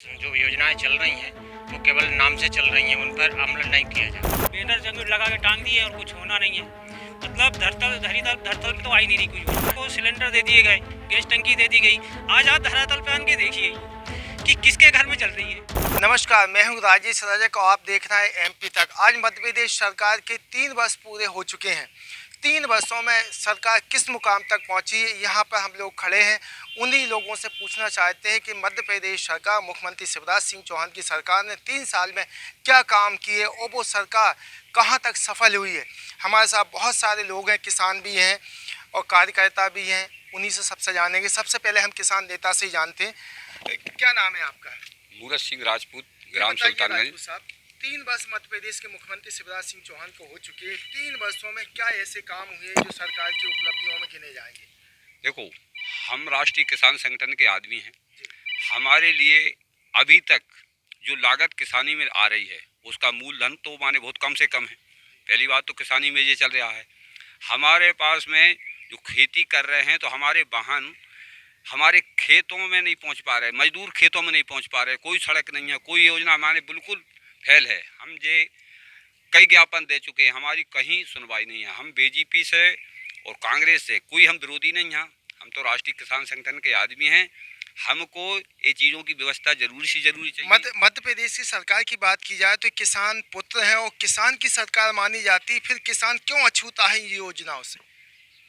जो योजनाएं चल रही हैं वो केवल नाम से चल रही हैं, उन पर अमल नहीं किया जाए। बैनर जंगल लगा के टांग दिए और कुछ होना नहीं है। मतलब धरातल पे तो आई नहीं रही कोई योजना। को सिलेंडर दे दिए गए, गैस टंकी दे दी गई। आज आप धरातल पे आन के देखिए कि किसके घर में चल रही है। नमस्कार, मैं हूं राजेश रजक और आप देख रहे हैं एमपी तक। आज मध्य प्रदेश सरकार के 3 वर्ष पूरे हो चुके हैं। 3 वर्षों में सरकार किस मुकाम तक पहुंची है, यहाँ पर हम लोग खड़े हैं। उन्हीं लोगों से पूछना चाहते हैं कि मध्य प्रदेश सरकार, मुख्यमंत्री शिवराज सिंह चौहान की सरकार ने 3 साल में क्या काम किए और वो सरकार कहाँ तक सफल हुई है। हमारे साथ बहुत सारे लोग हैं, किसान भी हैं और कार्यकर्ता भी हैं। उन्हीं से सबसे जानेंगे। सबसे पहले हम किसान नेता से ही जानते हैं, क्या नाम है आपका? मूरत सिंह राजपूत, ग्राम सुल्तानगंज। साहब, 3 वर्ष मध्य प्रदेश के मुख्यमंत्री शिवराज सिंह चौहान को हो चुके हैं। 3 वर्षों में क्या ऐसे काम हुए जो सरकार की उपलब्धियों में गिने जाएंगे? देखो, हम राष्ट्रीय किसान संगठन के आदमी हैं। हमारे लिए अभी तक जो लागत किसानी में आ रही है उसका मूलधन तो माने बहुत कम से कम है। पहली बात तो किसानी में ये चल रहा है। हमारे पास में जो खेती कर रहे हैं तो हमारे वाहन हमारे खेतों में नहीं पहुंच पा रहे, मजदूर खेतों में नहीं पहुंच पा रहे, कोई सड़क नहीं है, कोई योजना हमारे बिल्कुल फेल है। हम ये कई ज्ञापन दे चुके हैं, हमारी कहीं सुनवाई नहीं है। हम बीजेपी से और कांग्रेस से कोई हम विरोधी नहीं हैं, हम तो राष्ट्रीय किसान संगठन के आदमी हैं। हमको ये चीज़ों की व्यवस्था जरूरी चाहिए। मध्य प्रदेश की सरकार की बात की जाए तो किसान पुत्र हैं और किसान की सरकार मानी जाती, फिर किसान क्यों अछूता है इन योजनाओं से?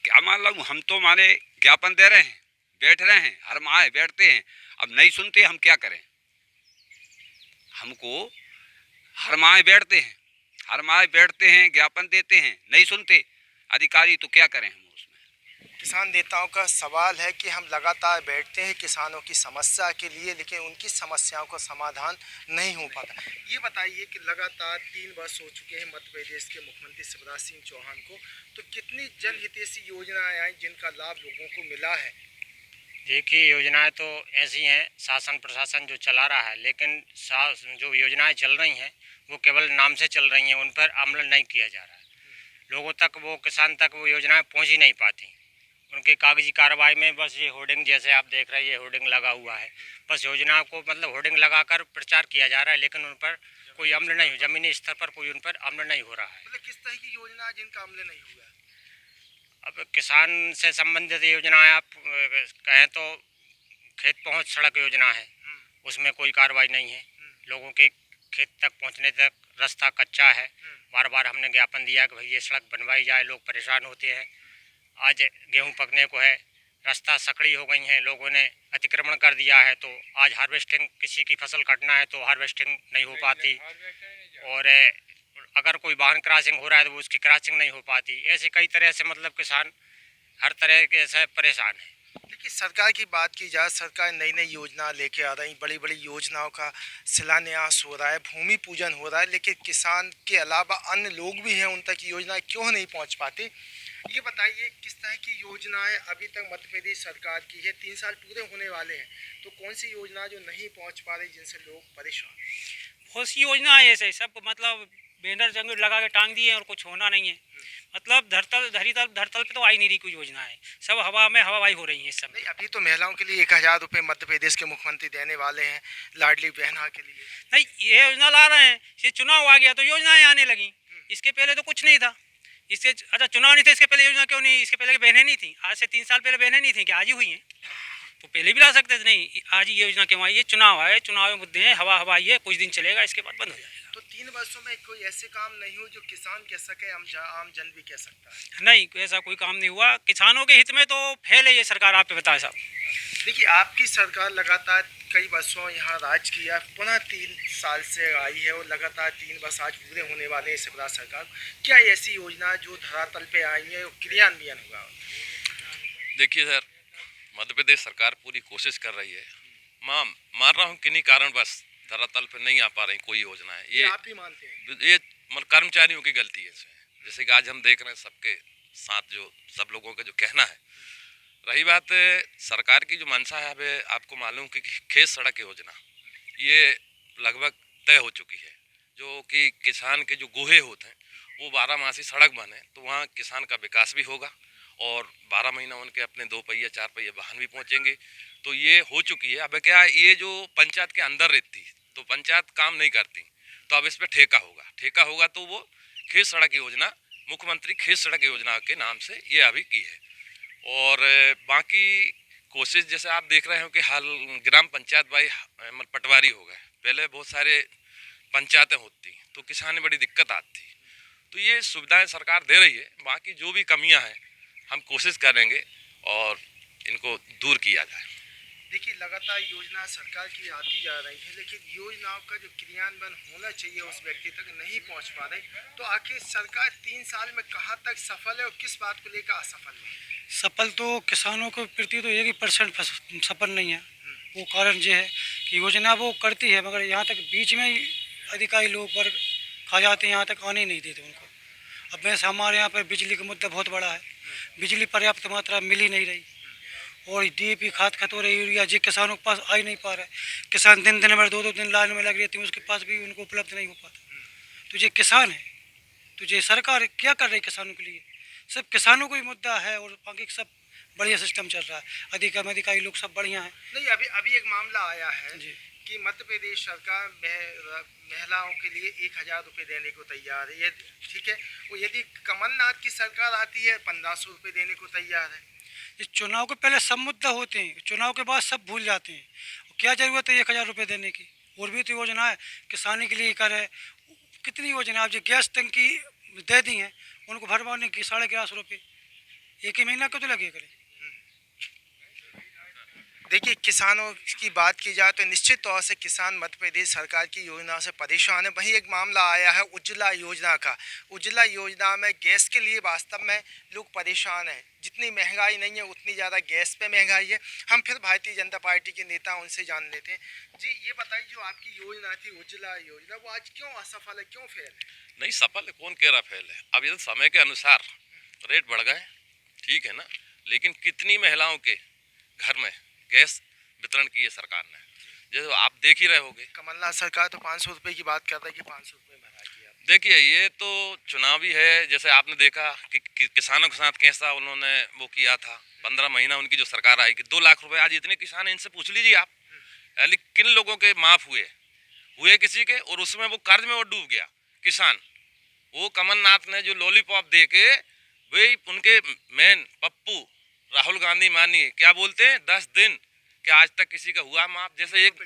क्या मान लो, हम तो माने ज्ञापन दे रहे हैं, बैठ रहे हैं, हर माह बैठते हैं, अब नहीं सुनते, हम क्या करें? हमको हर माह बैठते हैं, ज्ञापन देते हैं, नहीं सुनते अधिकारी, तो क्या करें हम उसमें? किसान नेताओं का सवाल है कि हम लगातार बैठते हैं किसानों की समस्या के लिए, लेकिन उनकी समस्याओं का समाधान नहीं हो पाता। ये बताइए कि लगातार 3 वर्ष हो चुके हैं मध्य प्रदेश के मुख्यमंत्री शिवराज सिंह चौहान को, तो कितनी जनहितैषी योजनाएं आई जिनका लाभ लोगों को मिला है? देखिए, योजनाएं तो ऐसी हैं, शासन प्रशासन जो चला रहा है, लेकिन जो योजनाएं चल रही हैं वो केवल नाम से चल रही हैं, उन पर अमल नहीं किया जा रहा है। लोगों तक, वो किसान तक वो योजनाएं पहुंच ही नहीं पाती। उनके कागजी कार्रवाई में बस ये होर्डिंग, जैसे आप देख रहे हैं, ये होर्डिंग लगा हुआ है। बस योजना को मतलब होर्डिंग लगाकर प्रचार किया जा रहा है, लेकिन उन पर कोई अमल नहीं हो, जमीनी स्तर पर कोई उन पर अमल नहीं हो रहा है। मतलब किस तरह की योजना जिनका अमल नहीं हुआ? अब किसान से संबंधित योजनाएं आप कहें तो खेत पहुंच सड़क योजना है, उसमें कोई कार्रवाई नहीं है। लोगों के खेत तक पहुंचने तक रास्ता कच्चा है। बार बार हमने ज्ञापन दिया कि भाई ये सड़क बनवाई जाए, लोग परेशान होते हैं। आज गेहूं पकने को है, रास्ता सकड़ी हो गई हैं, लोगों ने अतिक्रमण कर दिया है, तो आज हार्वेस्टिंग, किसी की फसल कटना है तो हार्वेस्टिंग नहीं हो पाती, और अगर कोई वाहन क्रॉसिंग हो रहा है तो वो उसकी क्रॉसिंग नहीं हो पाती। ऐसे कई तरह से मतलब किसान हर तरह के से परेशान है। देखिए, सरकार की बात की जाए, सरकार नई नई योजना लेके आ रही, बड़ी बड़ी योजनाओं का शिलान्यास हो रहा है, भूमि पूजन हो रहा है, लेकिन किसान के अलावा अन्य लोग भी हैं, उन तक योजनाएं क्यों नहीं पहुंच पाती? ये बताइए, किस तरह की योजनाएं अभी तक मध्य प्रदेश सरकार की है? 3 साल पूरे होने वाले हैं, तो कौन सी योजना जो नहीं पहुंच पा रही, जिनसे लोग परेशान? बहुत सी योजना है ऐसे, सब मतलब बैनर जंगल लगा के टांग दिए और कुछ होना नहीं है। मतलब धरतल पे तो आई नहीं रही कोई योजना है, सब हवा में हवाई हो रही है इस समय। अभी तो महिलाओं के लिए 1000 रुपये मध्य प्रदेश के मुख्यमंत्री देने वाले हैं, लाडली बहना के लिए। नहीं, ये योजना ला रहे हैं, ये चुनाव आ गया तो योजनाएं आने लगी। इसके पहले तो कुछ नहीं था। इससे अच्छा, चुनाव नहीं थे, इसके पहले योजना क्यों नहीं? इसके पहले बहनें नहीं थी, आज से 3 साल पहले बहनें नहीं थी कि आज ही हुई हैं? तो पहले भी ला सकते थे। नहीं, आज ही योजना क्यों आई? ये चुनाव आए, चुनाव में मुद्दे हैं, हवा हवाई है, कुछ दिन चलेगा, इसके बाद बंद हो जाएगा। तो 3 वर्षों में कोई ऐसे काम नहीं हो जो किसान कह सके, आम जन भी कह सकता है? नहीं, ऐसा कोई काम नहीं हुआ। किसानों के हित में तो फेल है ये सरकार, आप पे बताए साहब। देखिए, आपकी सरकार लगातार कई वर्षों यहाँ राज किया, पुनः 3 साल से आई है और लगातार 3 वर्ष आज पूरे होने वाले हैं शिवराज सरकार। क्या ऐसी योजना जो धरातल पे आई है और क्रियान्वयन हुआ? देखिए सर, मध्य प्रदेश सरकार पूरी कोशिश कर रही है। मैं मान रहा हूँ किन्हीं कारण बस धरातल पर नहीं आ पा रही कोई योजना है। ये आप भी मानते हैं? ये मतलब कर्मचारियों की गलती है इसमें। जैसे कि आज हम देख रहे हैं सबके साथ जो सब लोगों का जो कहना है। रही बात सरकार की जो मंशा है, अब आपको मालूम कि खेत सड़क योजना ये लगभग तय हो चुकी है। जो कि किसान के जो गोहे होते हैं वो 12 मासी सड़क बने तो वहाँ किसान का विकास भी होगा और 12 महीना उनके अपने 2 पहिया 4 पहिया वाहन भी पहुँचेंगे। तो ये हो चुकी है। अब क्या ये जो पंचायत के अंदर रहती तो पंचायत काम नहीं करती, तो अब इस पर ठेका होगा तो वो खेत सड़क योजना, मुख्यमंत्री खेत सड़क योजना के नाम से ये अभी की है। और बाकी कोशिश जैसे आप देख रहे हो कि हाल ग्राम पंचायत भाई पटवारी हो गए, पहले बहुत सारे पंचायतें होती तो किसान में बड़ी दिक्कत आती, तो ये सुविधाएं सरकार दे रही है। बाकी जो भी कमियां हैं हम कोशिश करेंगे और इनको दूर किया जाए। देखिए, लगातार योजना सरकार की आती जा रही है, लेकिन योजनाओं का जो क्रियान्वयन होना चाहिए उस व्यक्ति तक नहीं पहुंच पा रही। तो आखिर सरकार 3 साल में कहाँ तक सफल है और किस बात को लेकर असफल है? सफल तो किसानों के प्रति तो 1% सफल नहीं है। वो कारण ये है कि योजना वो करती है मगर यहाँ तक बीच में ही अधिकारी लोग पर खा जाते हैं, यहाँ तक आने नहीं देते उनको। अब वैसे हमारे यहाँ पर बिजली का मुद्दा बहुत बड़ा है, बिजली पर्याप्त मात्रा मिल ही नहीं रही और DAP खाद खतोरे यूरिया जी किसानों के पास आ ही नहीं पा रहा है। किसान दिन दिन भर 2-2 दिन लाइन में लग रहती है, उसके पास भी उनको उपलब्ध नहीं हो पाता। तो ये किसान है, तो ये सरकार क्या कर रही है किसानों के लिए? सब किसानों को ही मुद्दा है और बाकी सब बढ़िया सिस्टम चल रहा है, अधिकारी लोग सब बढ़िया हैं। नहीं, अभी एक मामला आया है कि मध्य प्रदेश सरकार महिलाओं के लिए 1000 रुपये देने को तैयार है। ये ठीक है, वो यदि कमलनाथ की सरकार आती है 1500 रुपये देने को तैयार है। ये चुनाव के पहले सब मुद्दा होते हैं, चुनाव के बाद सब भूल जाते हैं। क्या ज़रूरत है 1000 रुपये देने की? और भी तो योजना है किसानी के लिए करे, कितनी योजना है। जो गैस टंकी दे दी हैं उनको भरवाने की 1150 रुपये, एक ही महीना को तो लगे करे। देखिए, किसानों की बात की जाए तो निश्चित तौर से किसान मध्य प्रदेश सरकार की योजना से परेशान है। वहीं एक मामला आया है उज्ज्वला योजना का। उज्ज्वला योजना में गैस के लिए वास्तव में लोग परेशान हैं। जितनी महंगाई नहीं है उतनी ज़्यादा गैस पे महंगाई है। हम फिर भारतीय जनता पार्टी के नेता उनसे जान लेते हैं। जी, ये बताइए, जो आपकी योजना थी उज्ज्वला योजना, वो आज क्यों असफल है, क्यों फेल है? नहीं, सफल है, कौन कह रहा फेल है? अब ये समय के अनुसार रेट बढ़ गए, ठीक है ना, लेकिन कितनी महिलाओं के घर में गैस वितरण की है सरकार ने, जैसे आप देख ही रहे होगे। कमलनाथ सरकार तो 500 रुपये की बात कर रही है कि 500 रुपये भरा किया। देखिए, ये तो चुनावी है, जैसे आपने देखा कि किसानों के साथ कैसा उन्होंने वो किया था। 15 महीना उनकी जो सरकार आई कि 2 लाख रुपए, आज इतने किसान हैं, इनसे पूछ लीजिए आप, यानी किन लोगों के माफ हुए किसी के, और उसमें वो कर्ज में वो डूब गया किसान। वो कमलनाथ ने जो लॉलीपॉप दे के, वही उनके मेन पप्पू राहुल गांधी मानिए क्या बोलते हैं, 10 दिन कि आज तक किसी का हुआ माफ। जैसे एक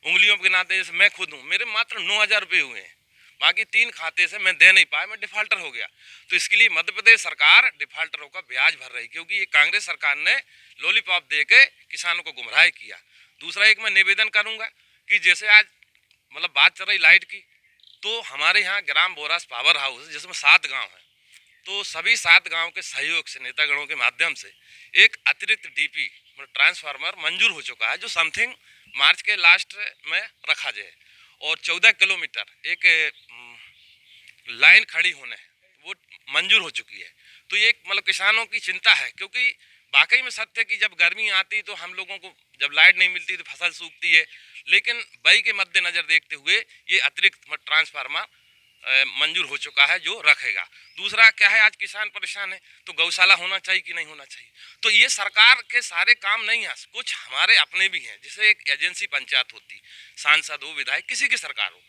उंगलियों के नाते, जैसे मैं खुद हूँ, मेरे मात्र 9000 रुपये हुए हैं, बाकी 3 खाते से मैं दे नहीं पाया, मैं डिफाल्टर हो गया। तो इसके लिए मध्य प्रदेश सरकार डिफाल्टरों का ब्याज भर रही, क्योंकि ये कांग्रेस सरकार ने लॉलीपॉप दे के किसानों को गुमराह किया। दूसरा एक मैं निवेदन करूँगा कि जैसे आज मतलब बात चल रही लाइट की, तो हमारे यहाँ ग्राम बोरास पावर हाउस जिसमें 7 गाँव हैं, तो सभी 7 गांव के सहयोग से, नेतागणों के माध्यम से एक अतिरिक्त DP मतलब ट्रांसफार्मर मंजूर हो चुका है, जो समथिंग मार्च के लास्ट में रखा जाए। और 14 किलोमीटर एक लाइन खड़ी होने वो मंजूर हो चुकी है। तो ये मतलब किसानों की चिंता है, क्योंकि वाकई में सत्य है कि जब गर्मी आती तो हम लोगों को जब लाइट नहीं मिलती तो फसल सूखती है, लेकिन वही के मद्देनजर देखते हुए ये अतिरिक्त ट्रांसफार्मर मंजूर हो चुका है जो रखेगा। दूसरा क्या है, आज किसान परेशान है, तो गौशाला होना चाहिए कि नहीं होना चाहिए। तो ये सरकार के सारे काम नहीं है, कुछ हमारे अपने भी हैं। जैसे एक एजेंसी पंचायत होती, सांसद हो, विधायक, किसी की सरकार हो,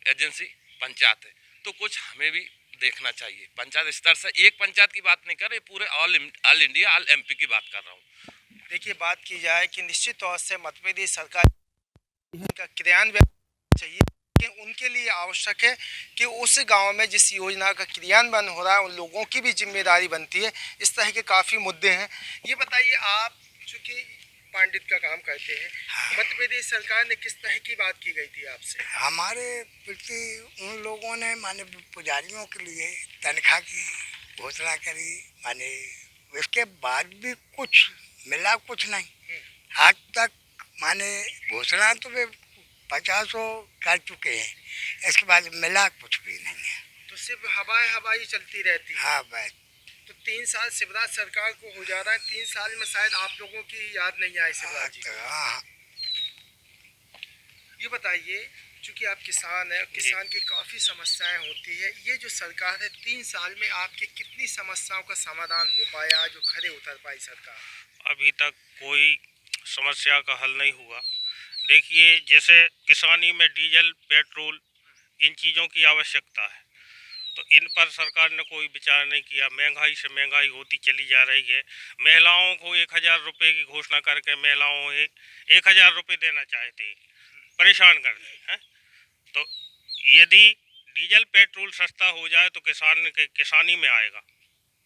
एजेंसी पंचायत है, तो कुछ हमें भी देखना चाहिए। पंचायत स्तर से एक पंचायत की बात नहीं कर रहे, पूरे ऑल इंडिया, ऑल MP की बात कर रहा हूँ। देखिए, बात की जाए कि निश्चित तौर से मध्य प्रदेश सरकार का क्रियान्वयन चाहिए, कि उनके लिए आवश्यक है कि उस गांव में जिस योजना का क्रियान्वयन हो रहा है उन लोगों की भी जिम्मेदारी बनती है। इस तरह के काफ़ी मुद्दे हैं। ये बताइए, आप चूँकि पंडित का काम करते हैं, मध्य प्रदेश सरकार ने किस तरह की बात की गई थी आपसे? हमारे प्रति उन लोगों ने माने पुजारियों के लिए तनख्वाह की घोषणा करी, माने उसके बाद भी कुछ मिला कुछ नहीं आज तक। माने घोषणा तो वे 50 कर चुके हैं, इसके बाद मिला कुछ भी नहीं है। तो सिर्फ हवाई चलती रहती है। हाँ बस। तो 3 साल शिवराज सरकार को हो जा रहा है, 3 साल में शायद आप लोगों की याद नहीं आई शिवराज जी। हाँ। ये बताइए, चूँकि आप किसान हैं, किसान की काफ़ी समस्याएं होती है, ये जो सरकार है 3 साल में आपकी कितनी समस्याओं का समाधान हो पाया, जो खड़े उतर पाई सरकार? अभी तक कोई समस्या का हल नहीं हुआ। देखिए, जैसे किसानी में डीजल, पेट्रोल, इन चीज़ों की आवश्यकता है, तो इन पर सरकार ने कोई विचार नहीं किया। महंगाई से महंगाई होती चली जा रही है। महिलाओं को 1000 रुपये की घोषणा करके महिलाओं 1000 रुपये देना चाहते, परेशान करते हैं। तो यदि डीजल पेट्रोल सस्ता हो जाए तो किसान के किसानी में आएगा।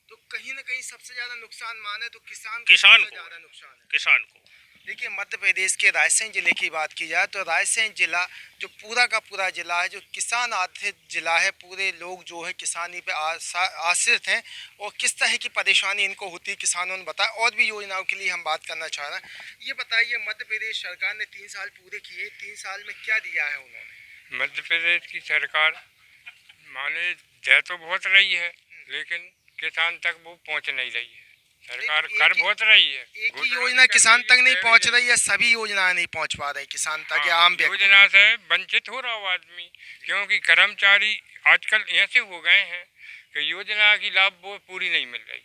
तो कहीं ना कहीं सबसे ज्यादा नुकसान माने तो किसान को ज्यादा नुकसान है। किसान को देखिए, मध्य प्रदेश के रायसेन जिले की बात की जाए तो रायसेन जिला जो पूरा का पूरा जिला है, जो किसान आधारित जिला है, पूरे लोग जो है किसानी पे आश्रित हैं, और किस तरह की परेशानी इनको होती है किसानों ने बताया। और भी योजनाओं के लिए हम बात करना चाह रहे हैं। ये बताइए, मध्य प्रदेश सरकार ने 3 साल पूरे किए, 3 साल में क्या दिया है उन्होंने? मध्य प्रदेश की सरकार माने दे तो बहुत रही है, लेकिन किसान तक वो पहुंच नहीं रही है। सरकार कर बहुत रही है, एक ही योजना किसान तक नहीं पहुंच रही है, सभी योजनाएं नहीं पहुंच पा रही किसान तक या आम व्यक्ति। योजना से वंचित हो रहा हो आदमी, क्योंकि कर्मचारी आजकल ऐसे हो गए हैं कि योजना की लाभ वो पूरी नहीं मिल रही।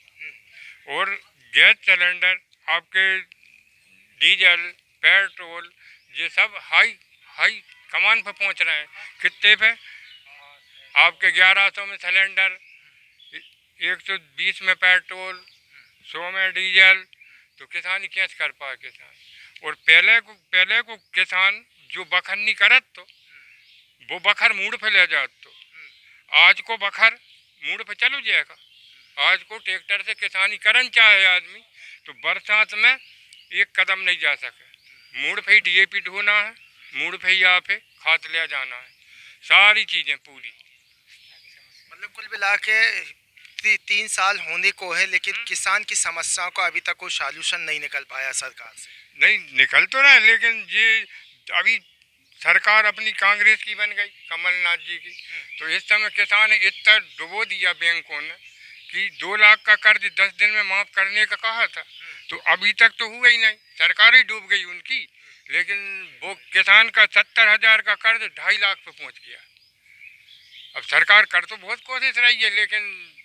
और गैस सिलेंडर, आपके डीजल, पेट्रोल, ये सब हाई कमान पर पहुंच रहे हैं। कितने पे? आपके 1100 में सिलेंडर, 120 में पेट्रोल, 100 में डीजल। तो किसान कैसे कर पाए किसान? और पहले को किसान जो बखर नहीं करत तो वो बखर मूड पे ले जात, तो आज को बखर मूड पे चलो जाएगा। आज को ट्रैक्टर से किसानी करन चाहे आदमी तो बरसात में एक कदम नहीं जा सके। मूड पे ही DAP ढोना है, मूड पे ही आप खाद ले जाना है, सारी चीज़ें पूरी। मतलब कुल मिला के 3 साल होने को है, लेकिन किसान की समस्याओं का अभी तक कोई सॉल्यूशन नहीं निकल पाया सरकार से। नहीं निकल तो रहा है, लेकिन ये अभी सरकार अपनी कांग्रेस की बन गई, कमलनाथ जी की। तो इस समय किसान इतना डुबो दिया बैंकों ने कि 2 लाख का कर्ज 10 दिन में माफ़ करने का कहा था, तो अभी तक तो हुआ ही नहीं। सरकार ही डूब गई उनकी, लेकिन वो किसान का 70,000 का कर्ज 2.5 लाख पे पहुँच गया। अब सरकार कर तो बहुत कोशिश रही है, लेकिन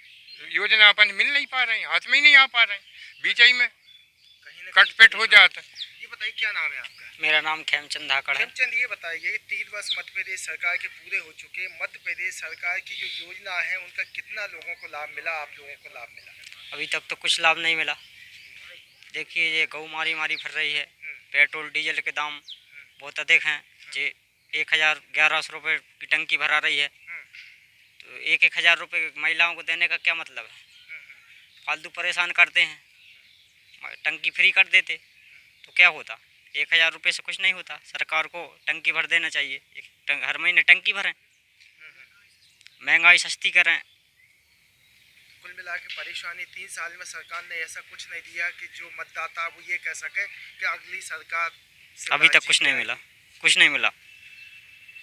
योजना अपन मिल नहीं पा रहे, हाथ में ही नहीं आ पा रहे, बीच ही में कटपिट हो जाता है। ये बताइए, क्या नाम है आपका? मेरा नाम खेमचंद धाकड़ है। खेमचंद, ये बताइए, 3 वर्ष मध्य प्रदेश सरकार के पूरे हो चुके, मध्य प्रदेश सरकार की जो योजना है उनका कितना लोगों को लाभ मिला, आप लोगों को लाभ मिला? अभी तक तो कुछ लाभ नहीं मिला। देखिए, ये गऊ मारी फिर रही है, पेट्रोल डीजल के दाम बहुत अधिक हैं। ये 1100 रुपये की टंकी भरा रही है, तो 1000 रुपये महिलाओं को देने का क्या मतलब है? फालतू परेशान करते हैं। टंकी फ्री कर देते तो क्या होता? 1000 रुपये से कुछ नहीं होता। सरकार को टंकी भर देना चाहिए, हर महीने टंकी भरें, महंगाई सस्ती करें। कुल मिला के परेशानी 3 साल में सरकार ने ऐसा कुछ नहीं दिया कि जो मतदाता वो ये कह सके कि अगली सरकार से अभी तक कुछ नहीं मिला, कुछ नहीं मिला।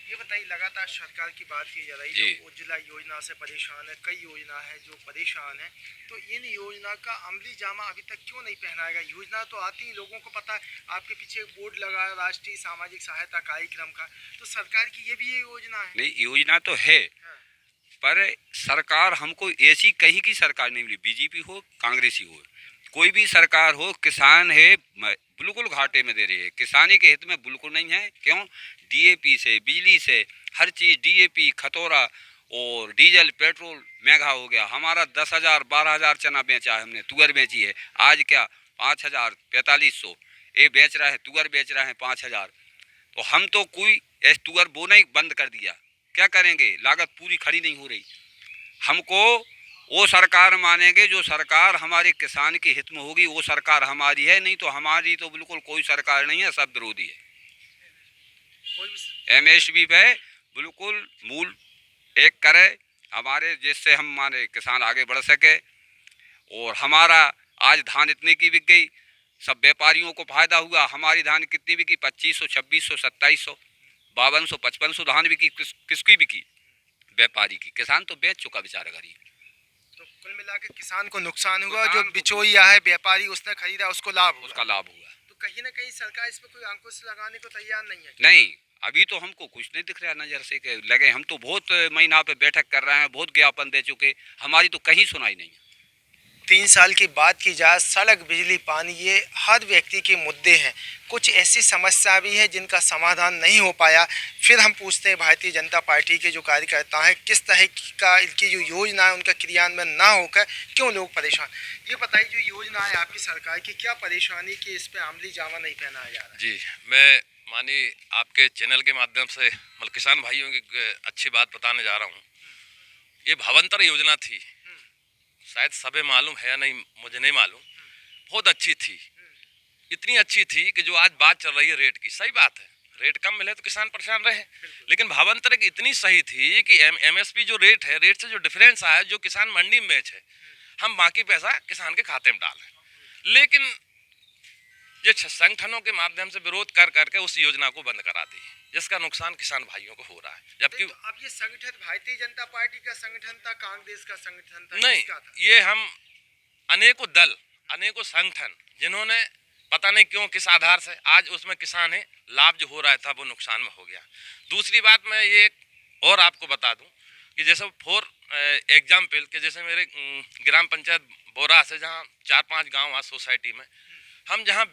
ये बताइए, लगातार सरकार की बात की जा रही है, जो उज्ज्वला योजना से परेशान है, कई योजना है जो परेशान है, तो इन योजना का अमली जामा अभी तक क्यों नहीं पहनाएगा? योजना तो आती है, लोगों को पता है, आपके पीछे एक बोर्ड लगा है राष्ट्रीय सामाजिक सहायता कार्यक्रम का, तो सरकार की ये भी ये योजना है। नहीं, योजना तो है, पर सरकार हमको ऐसी कहीं की सरकार नहीं मिली, BJP हो कांग्रेसी हो, कोई भी सरकार हो, किसान है बिल्कुल घाटे में दे रही है, किसानी के हित में बिल्कुल नहीं है। क्यों? DAP से, बिजली से, हर चीज़, DAP, खतौरा और डीजल पेट्रोल महंगा हो गया। हमारा 10,000 12,000 चना बेचा है हमने, तुअर बेची है, आज क्या 5,000 4500 ये बेच रहा है, तुअर बेच रहा है 5,000। तो हम तो कोई ऐसे तुअर बोना ही बंद कर दिया, क्या करेंगे? लागत पूरी खड़ी नहीं हो रही। हमको वो सरकार मानेंगे जो सरकार हमारे किसान के हित में होगी, वो सरकार हमारी है, नहीं तो हमारी तो बिल्कुल कोई सरकार नहीं है, सब विरोधी है। MSP पे बिल्कुल मूल एक करे हमारे, जिससे हम हमारे किसान आगे बढ़ सके। और हमारा आज धान इतने की बिक गई, सब व्यापारियों को फायदा हुआ। हमारी धान कितनी बिकी? 2500, 2600, 2700, 5200, 5500 धान बिकी। किसकी बिकी? व्यापारी की। किसान तो बेच चुका बेचारा गरीब। तो कुल मिला के किसान को नुकसान हुआ, जो बिचौलिया है व्यापारी उसने खरीदा उसको लाभ हुआ। उसका लाभ हुआ। तो कहीं ना कहीं सरकार इस पर कोई अंकुश लगाने को तैयार नहीं है। नहीं, अभी तो हमको कुछ नहीं दिख रहा नज़र से के लगे। हम तो बहुत महीना पे बैठक कर रहे हैं, बहुत ज्ञापन दे चुके, हमारी तो कहीं सुनाई नहीं है। 3 साल की बात की जाए, सड़क, बिजली, पानी ये हर व्यक्ति के मुद्दे हैं। कुछ ऐसी समस्या भी है जिनका समाधान नहीं हो पाया। फिर हम पूछते हैं भारतीय जनता पार्टी के जो कार्यकर्ता हैं, किस तरह का इनकी जो योजना है उनका क्रियान्वयन ना होकर क्यों लोग परेशान। ये बताइए, जो योजना है आपकी सरकार की, क्या परेशानी कि इस पर अमली जामा नहीं पहनाया जा रहा है? जी, मैं मानिए आपके चैनल के माध्यम से मतलब किसान भाइयों की अच्छी बात बताने जा रहा हूँ। ये भावंतर योजना थी, शायद सबे मालूम है या नहीं मुझे नहीं मालूम, बहुत अच्छी थी। इतनी अच्छी थी कि जो आज बात चल रही है रेट की, सही बात है, रेट कम मिले तो किसान परेशान रहे, लेकिन भावांतर की इतनी सही थी कि एमएसपी जो रेट है, रेट से जो डिफरेंस आया, जो किसान मंडी में बेच है, हम बाकी पैसा किसान के खाते में डालें। लेकिन ये संगठनों के माध्यम से विरोध कर करके उस योजना को बंद करा दी, जिसका नुकसान किसान भाइयों को हो रहा है। जबकि तो अब ये संगठन भारतीय जनता पार्टी का संगठन था, कांग्रेस का संगठन था, नहीं, किसका था? ये हम अनेकों दल, अनेकों संगठन, जिन्होंने पता नहीं क्यों किस आधार से आज उसमें किसान है, लाभ जो हो रहा था वो नुकसान में हो गया। दूसरी बात मैं ये और आपको बता दूं कि जैसे फॉर एग्जाम्पल के जैसे मेरे ग्राम पंचायत बोरा से जहाँ 4-5 गांव आज सोसाइटी में हम जहाँ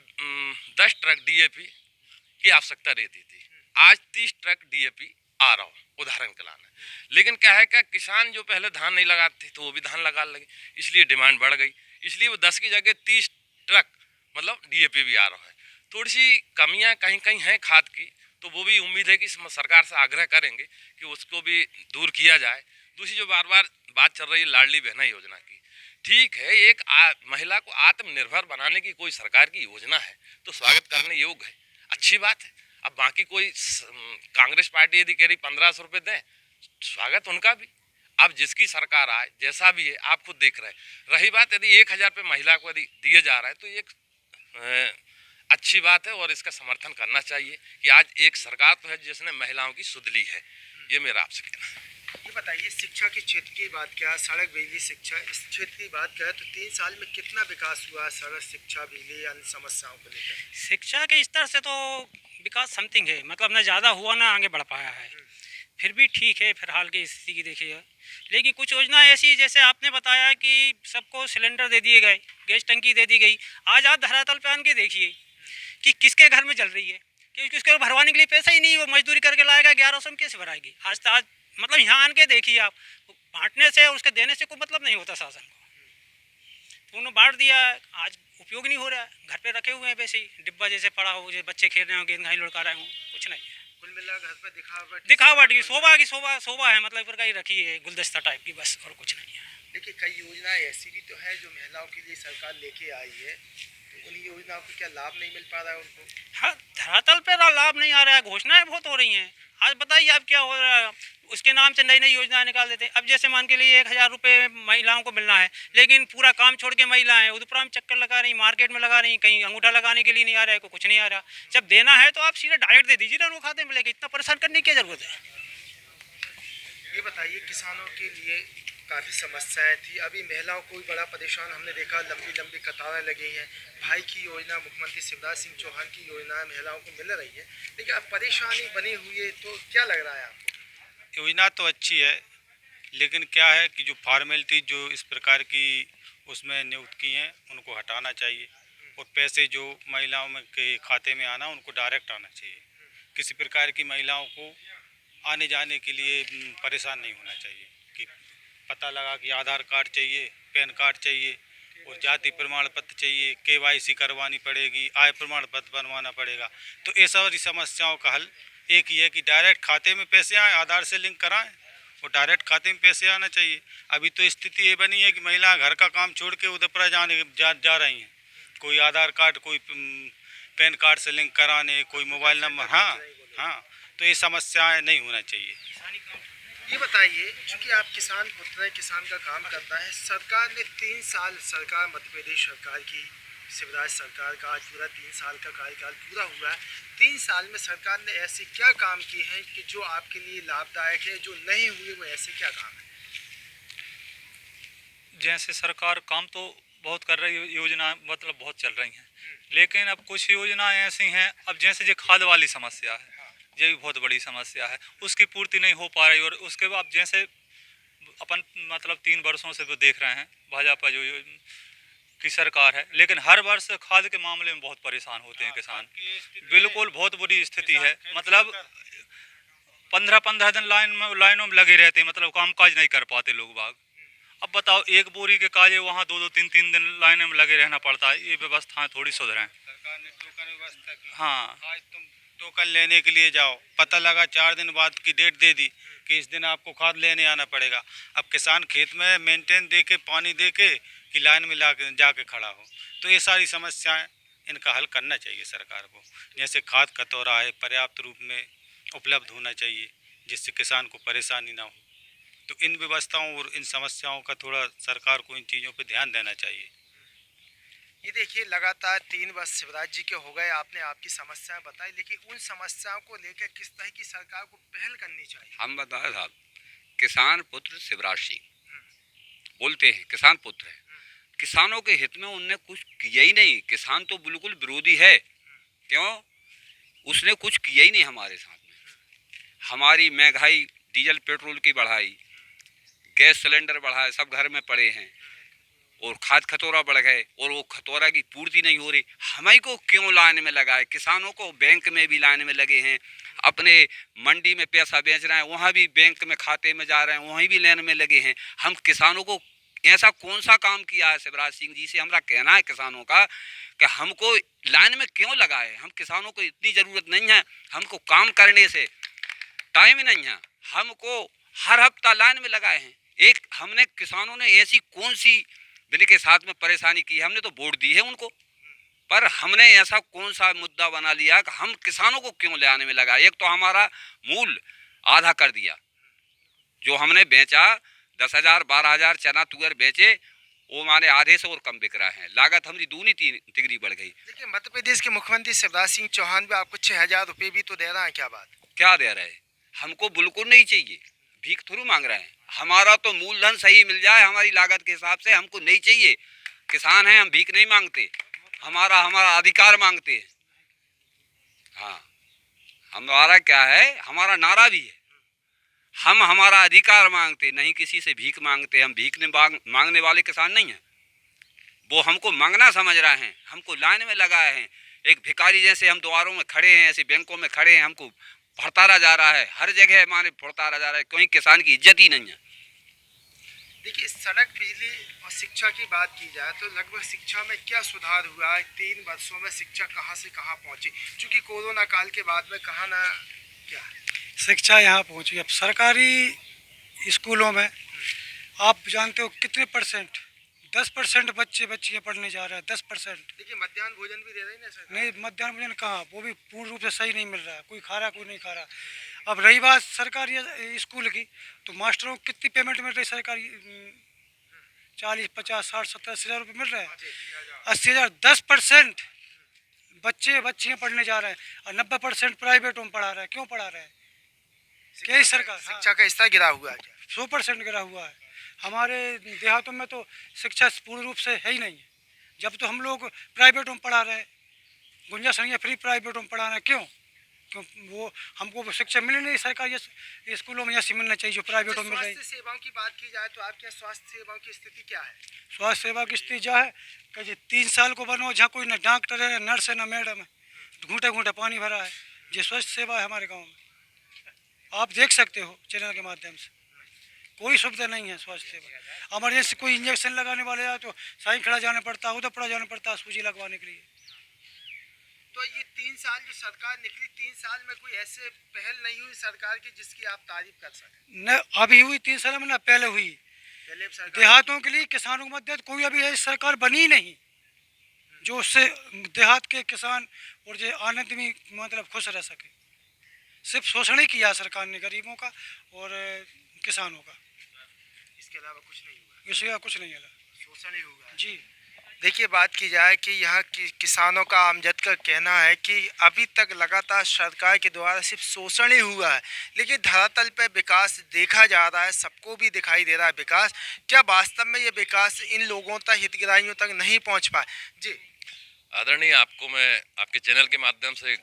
10 ट्रक डीएपी की आवश्यकता रहती थी, आज 30 ट्रक डीएपी आ रहा हो, उदाहरण के लाना। लेकिन क्या है क्या, किसान जो पहले धान नहीं लगाते थे तो वो भी धान लगा लगे, इसलिए डिमांड बढ़ गई, इसलिए वो 10 की जगह 30 ट्रक मतलब डीएपी भी आ रहा है। थोड़ी सी कमियां कहीं कहीं हैं खाद की, तो वो भी उम्मीद है कि सरकार से आग्रह करेंगे कि उसको भी दूर किया जाए। दूसरी जो बार बार बात चल रही है लाडली बहना योजना की, ठीक है, एक महिला को आत्मनिर्भर बनाने की कोई सरकार की योजना है तो स्वागत करने योग्य है, अच्छी बात है। अब बाकी कोई कांग्रेस पार्टी यदि कह रही 1500 रुपये दें, स्वागत उनका भी। अब जिसकी सरकार आए, जैसा भी है, आप खुद देख रहे हैं। रही बात यदि 1000 रुपये महिला को यदि दिए जा रहा है तो ये अच्छी बात है और इसका समर्थन करना चाहिए कि आज एक सरकार तो है जिसने महिलाओं की सुध ली है। ये मेरा आपसे कहना है। ये बताइए, शिक्षा के क्षेत्र की बात क्या, सड़क, बिजली, शिक्षा, इस क्षेत्र की बात क्या, तो 3 साल में कितना विकास हुआ सड़क, शिक्षा, बिजली, अन्य समस्याओं को लेकर? शिक्षा के स्तर से तो विकास समथिंग है, मतलब ना ज़्यादा हुआ ना आगे बढ़ पाया है, फिर भी ठीक है फिलहाल की स्थिति की देखिए। लेकिन कुछ योजना ऐसी, जैसे आपने बताया कि सबको सिलेंडर दे दिए गए, गैस टंकी दे दी गई, आज आप धरातल पे आन के देखिए कि किसके घर में जल रही है, क्योंकि उसके भरवाने के लिए पैसा ही नहीं, वो मजदूरी करके लाएगा, 1100 में कैसे भराएगी। आज तो आज मतलब यहाँ आन के देखिए आप, बांटने से उसके देने से कोई मतलब नहीं होता शासन को, तो उन्होंने बांट दिया, आज उपयोग नहीं हो रहा है, घर पे रखे हुए हैं वैसे ही डिब्बा जैसे पड़ा हो, जैसे बच्चे खेल रहे हो, गेंद घाई लुढ़का रहे हो, कुछ नहीं है। कुल मिला घर पर दिखावट की शोभा है, मतलब प्रकार की रखी है, गुलदस्ता टाइप की, बस और कुछ नहीं है। देखिए, कई योजनाएं ऐसी भी तो है जो महिलाओं के लिए सरकार लेके आई है, तो उन योजनाओं को क्या लाभ नहीं मिल पा रहा है उनको? हाँ, धरातल पे लाभ नहीं आ रहा है, घोषणाएं बहुत हो रही हैं। आज बताइए आप क्या हो रहा है, उसके नाम से नई नई योजनाएं निकाल देते हैं। अब जैसे मान के लिए 1000 रुपये महिलाओं को मिलना है, लेकिन पूरा काम छोड़ के महिलाएं उधर में चक्कर लगा रही, मार्केट में लगा रही, कहीं अंगूठा लगाने के लिए नहीं आ रहा है, कुछ नहीं आ रहा। जब देना है तो आप सीधे डायरेक्ट दे दीजिए ना, उनको खाते में लेके, इतना परेशान करने की क्या जरूरत है। ये बताइए, किसानों के लिए काफ़ी समस्याएं थी, अभी महिलाओं को भी बड़ा परेशान हमने देखा, लंबी लंबी कतारें लगी हैं। भाई की योजना, मुख्यमंत्री शिवराज सिंह चौहान की योजना महिलाओं को मिल रही है, लेकिन अब परेशानी बनी हुई है, तो क्या लग रहा है आपको? योजना तो अच्छी है, लेकिन क्या है कि जो फॉर्मेलिटी जो इस प्रकार की उसमें नियुक्त की हैं उनको हटाना चाहिए, और पैसे जो महिलाओं में के खाते में आना उनको डायरेक्ट आना चाहिए। किसी प्रकार की महिलाओं को आने जाने के लिए परेशान नहीं होना चाहिए कि पता लगा कि आधार कार्ड चाहिए, पैन कार्ड चाहिए और जाति प्रमाण पत्र चाहिए, केवाईसी करवानी पड़ेगी, आय प्रमाण पत्र बनवाना पड़ेगा। तो ये सारी समस्याओं का हल एक ही है कि डायरेक्ट खाते में पैसे आए, आधार से लिंक कराएं और डायरेक्ट खाते में पैसे आना चाहिए। अभी तो स्थिति ये बनी है कि महिला घर का काम छोड़ के उधर पर जा रही हैं, कोई आधार कार्ड, कोई पैन कार्ड से लिंक कराने, कोई मोबाइल नंबर। हाँ, तो ये समस्याएं नहीं होना चाहिए। ये बताइए, चूँकि आप किसान पुत्र हैं, किसान का काम करता है, सरकार ने 3 साल, सरकार मध्य प्रदेश सरकार की, शिवराज सरकार का आज पूरा 3 साल का कार्यकाल पूरा हुआ है। 3 साल में सरकार ने ऐसे क्या काम किए हैं कि जो आपके लिए लाभदायक है, जो नहीं हुए वो ऐसे क्या काम है? जैसे सरकार काम तो बहुत कर रही है, योजना मतलब बहुत चल रही हैं, लेकिन अब कुछ योजनाएं ऐसी हैं, अब जैसे ये खाद वाली समस्या है, ये भी बहुत बड़ी समस्या है, उसकी पूर्ति नहीं हो पा रही। और उसके बाद जैसे अपन मतलब 3 वर्षों से तो देख रहे हैं भाजपा जो की सरकार है, लेकिन हर वर्ष खाद के मामले में बहुत परेशान होते हैं किसान। बिल्कुल बहुत बुरी स्थिति है, मतलब 15-15 दिन लाइनों में लगे रहते हैं, मतलब कामकाज नहीं कर पाते लोग बाग। अब बताओ, एक बोरी के काजे वहाँ 2-2, 3-3 दिन लाइन में लगे रहना पड़ता है। ये व्यवस्थाएं थोड़ी सुधरें। सरकार ने टोकन व्यवस्था की। हाँ, आज तुम टोकन लेने के लिए जाओ, पता लगा 4 दिन बाद की डेट दे दी कि इस दिन आपको खाद लेने आना पड़ेगा। अब किसान खेत में मेंटेन दे के, पानी दे के कि लाइन में जाके खड़ा हो। तो ये सारी समस्याएं इनका हल करना चाहिए सरकार को। जैसे खाद कतौरा है, पर्याप्त रूप में उपलब्ध होना चाहिए, जिससे किसान को परेशानी ना हो। तो इन व्यवस्थाओं और इन समस्याओं का थोड़ा सरकार को इन चीज़ों पे ध्यान देना चाहिए। ये देखिए, लगातार 3 वर्ष शिवराज जी के हो गए, आपने आपकी समस्याएं बताई, लेकिन उन समस्याओं को लेकर किस तरह की सरकार को पहल करनी चाहिए? हम बताए साहब, किसान पुत्र शिवराज सिंह बोलते हैं, किसान पुत्र है। किसानों के हित में उनने कुछ किया ही नहीं। किसान तो बिल्कुल विरोधी है। क्यों? उसने कुछ किया ही नहीं हमारे साथ में। हमारी महंगाई, डीजल पेट्रोल की बढ़ाई, गैस सिलेंडर बढ़ाए, सब घर में पड़े हैं, और खाद खतौरा बढ़ गए, और वो खतौरा की पूर्ति नहीं हो रही। हमें को क्यों लाइन में लगाए? किसानों को बैंक में भी लाइन में लगे हैं, अपने मंडी में पैसा बेच रहे हैं, वहाँ भी बैंक में खाते में जा रहे हैं, वहीं भी लाइन में लगे हैं। हम किसानों को ऐसा कौन सा काम किया है शिवराज सिंह जी से? हमारा कहना है किसानों का कि हमको लाइन में क्यों लगाए? हम किसानों को इतनी ज़रूरत नहीं है, हमको काम करने से टाइम नहीं है, हमको हर हफ्ता लाइन में लगाए हैं। एक हमने किसानों ने ऐसी कौन सी जिनके साथ में परेशानी की है? हमने तो वोट दी है उनको, पर हमने ऐसा कौन सा मुद्दा बना लिया कि हम किसानों को क्यों लाने में लगाए? एक तो हमारा मूल आधा कर दिया, जो हमने बेचा 10,000 12,000 चना तुअर बेचे, वो माने आधे से और कम बिक रहा है। लागत हमारी दूनी तिगनी बढ़ गई। देखिए, मध्य प्रदेश के मुख्यमंत्री शिवराज सिंह चौहान भी आपको 6,000 रुपये भी तो दे रहा है, क्या बात? क्या दे रहे हैं? हमको बिल्कुल नहीं चाहिए, भीख थोड़ी मांग रहे हैं। हमारा तो मूलधन सही मिल जाए हमारी लागत के हिसाब से, हमको नहीं चाहिए। किसान हैं, हम भीख नहीं मांगते, हमारा अधिकार मांगते हैं। हाँ, हमारा क्या है, हमारा नारा भी है, हम हमारा अधिकार मांगते, नहीं किसी से भीख मांगते। हम भीख मांगने वाले किसान नहीं हैं। वो हमको मांगना समझ रहे हैं, हमको लाइन में लगाए हैं। एक भिखारी जैसे हम द्वारों में खड़े हैं, ऐसे बैंकों में खड़े हैं, हमको भड़तारा जा रहा है, हर जगह हमारे भड़तारा जा रहा है। कोई किसान की इज्जत ही नहीं है। देखिए, सड़क, बिजली और शिक्षा की बात की जाए तो लगभग शिक्षा में क्या सुधार हुआ है? 3 वर्षों में शिक्षा कहाँ से कहाँ पहुँची? चूँकि कोरोना काल के बाद में कहाँ ना क्या है, शिक्षा यहाँ पहुँची। अब सरकारी स्कूलों में आप जानते हो कितने परसेंट, 10% बच्चे बच्चियाँ पढ़ने जा रहे हैं, 10%। देखिए, मध्याह्न भोजन भी दे रही ना सरकार? नहीं, मध्याह्न भोजन कहाँ, वो भी पूर्ण रूप से सही नहीं मिल रहा है, कोई खा रहा कोई नहीं खा रहा। अब रही बात सरकारी स्कूल की, तो मास्टरों को कितनी पेमेंट मिल रही सरकारी? 40, 50, 60, 70, 80 हज़ार रुपये मिल रहे हैं। 80,000, 10% बच्चे बच्चियाँ पढ़ने जा रहे हैं, और 90% प्राइवेटों में पढ़ा रहे हैं। क्यों पढ़ा रहे हैं? क्या सरकार? शिक्षा का स्तर गिरा हुआ है क्या? 100% गिरा हुआ है। हमारे देहातों में तो शिक्षा पूर्ण रूप से है ही नहीं है। जब तो हम लोग प्राइवेटों में पढ़ा रहे हैं, गुंजाइश नहीं है, फ्री प्राइवेटों में पढ़ा रहे हैं। क्यों? वो हमको शिक्षा मिली नहीं सरकारी स्कूलों में जैसी मिलना चाहिए जो प्राइवेटों में मिल रही है। स्वास्थ्य सेवाओं की बात की जाए तो आपके यहाँ स्वास्थ्य सेवाओं की स्थिति क्या है? स्वास्थ्य सेवा की स्थिति जो है कि 3 साल को बनो, जहाँ कोई ना डॉक्टर है, ना नर्स है, ना मैडम है, घूंटे घूंटे पानी भरा है। ये स्वास्थ्य सेवा है हमारे गाँव में, आप देख सकते हो चैनल के माध्यम से। कोई सुविधा नहीं है स्वास्थ्य सेवा। इमरजेंसी कोई इंजेक्शन लगाने वाले आए तो साई खड़ा जाना पड़ता है, उधर पड़ा जाना पड़ता है सूजी लगवाने के लिए। तो ये 3 साल जो सरकार निकली, 3 साल में कोई ऐसे पहल नहीं हुई सरकार की जिसकी आप तारीफ कर सकें? न अभी हुई 3 साल में, ना पहले हुई। पहले सरकार देहातों के लिए, किसानों की मदद कोई अभी ऐसी सरकार बनी नहीं जो उससे देहात के किसान और जो आनंद में मतलब खुश रह सके। सिर्फ शोषण ही किया सरकार ने गरीबों का और किसानों का, इसके अलावा कुछ नहीं हुआ। इसके अलावा कुछ नहीं है, शोषण ही हुआ जी। देखिए, बात की जाए कि यहाँ की किसानों का आमजद का कहना है कि अभी तक लगातार सरकार के द्वारा सिर्फ शोषण ही हुआ है, लेकिन धरातल पर विकास देखा जा रहा है, सबको भी दिखाई दे रहा है विकास। क्या वास्तव में ये विकास इन लोगों तक, हितग्राहियों तक नहीं पहुँच पाए? जी आदरणीय, आपको मैं आपके चैनल के माध्यम से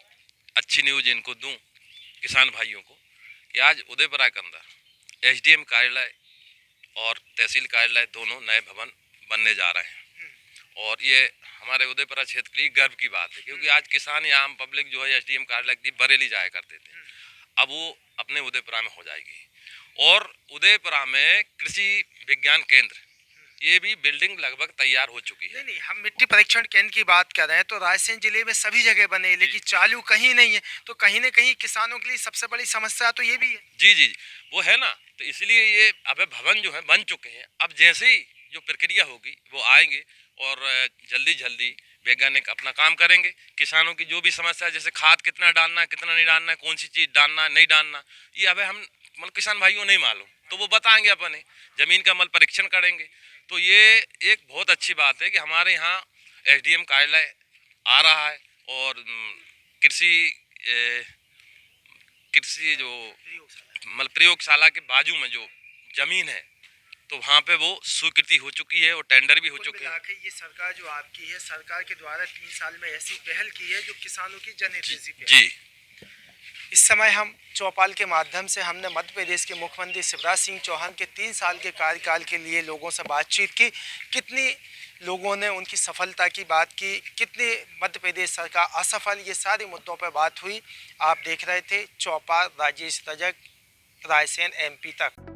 अच्छी न्यूज़ इनको दूं किसान भाइयों को कि आज उदयपुरा के अंदर एसडीएम कार्यालय और तहसील कार्यालय दोनों नए भवन बनने जा रहे हैं, और ये हमारे उदयपुरा क्षेत्र के लिए गर्व की बात है, क्योंकि आज किसान या आम पब्लिक जो है एसडीएम कार्यालय की बरेली जाया करते थे, अब वो अपने उदयपुरा में हो जाएगी। और उदयपुरा में कृषि विज्ञान केंद्र ये भी बिल्डिंग लगभग तैयार हो चुकी है। नहीं, हम मिट्टी परीक्षण केंद्र की बात कर रहे हैं तो रायसेन जिले में सभी जगह बने, लेकिन चालू कहीं नहीं है। तो कहीं ना कहीं किसानों के लिए सबसे बड़ी समस्या तो ये भी है। जी जी वो है ना, तो इसलिए ये अब भवन जो है बन चुके हैं। अब जैसे ही जो प्रक्रिया होगी वो आएंगे और जल्दी जल्दी वैज्ञानिक अपना काम करेंगे। किसानों की जो भी समस्या, जैसे खाद कितना डालना है, कितना नहीं डालना है, कौन सी चीज़ डालना नहीं डालना, ये अब हम मतलब किसान भाइयों नहीं मालूम, तो वो बताएंगे अपने, ज़मीन का मल परीक्षण करेंगे। तो ये एक बहुत अच्छी बात है कि हमारे यहाँ एसडीएम कार्यालय आ रहा है और कृषि जो मतलब प्रयोगशाला के बाजू में जो जमीन है तो वहाँ पे वो स्वीकृति हो चुकी है और टेंडर भी हो चुके हैं। ये सरकार जो आपकी है, सरकार के द्वारा 3 साल में ऐसी पहल की है जो किसानों की जनहितैषी पहल। जी इस समय हम चौपाल के माध्यम से हमने मध्य प्रदेश के मुख्यमंत्री शिवराज सिंह चौहान के 3 साल के कार्यकाल के लिए लोगों से बातचीत की। कितनी लोगों ने उनकी सफलता की बात की, कितनी मध्य प्रदेश सरकार असफल, ये सारे मुद्दों पर बात हुई। आप देख रहे थे चौपाल, राजेश रजक, रायसेन MP तक।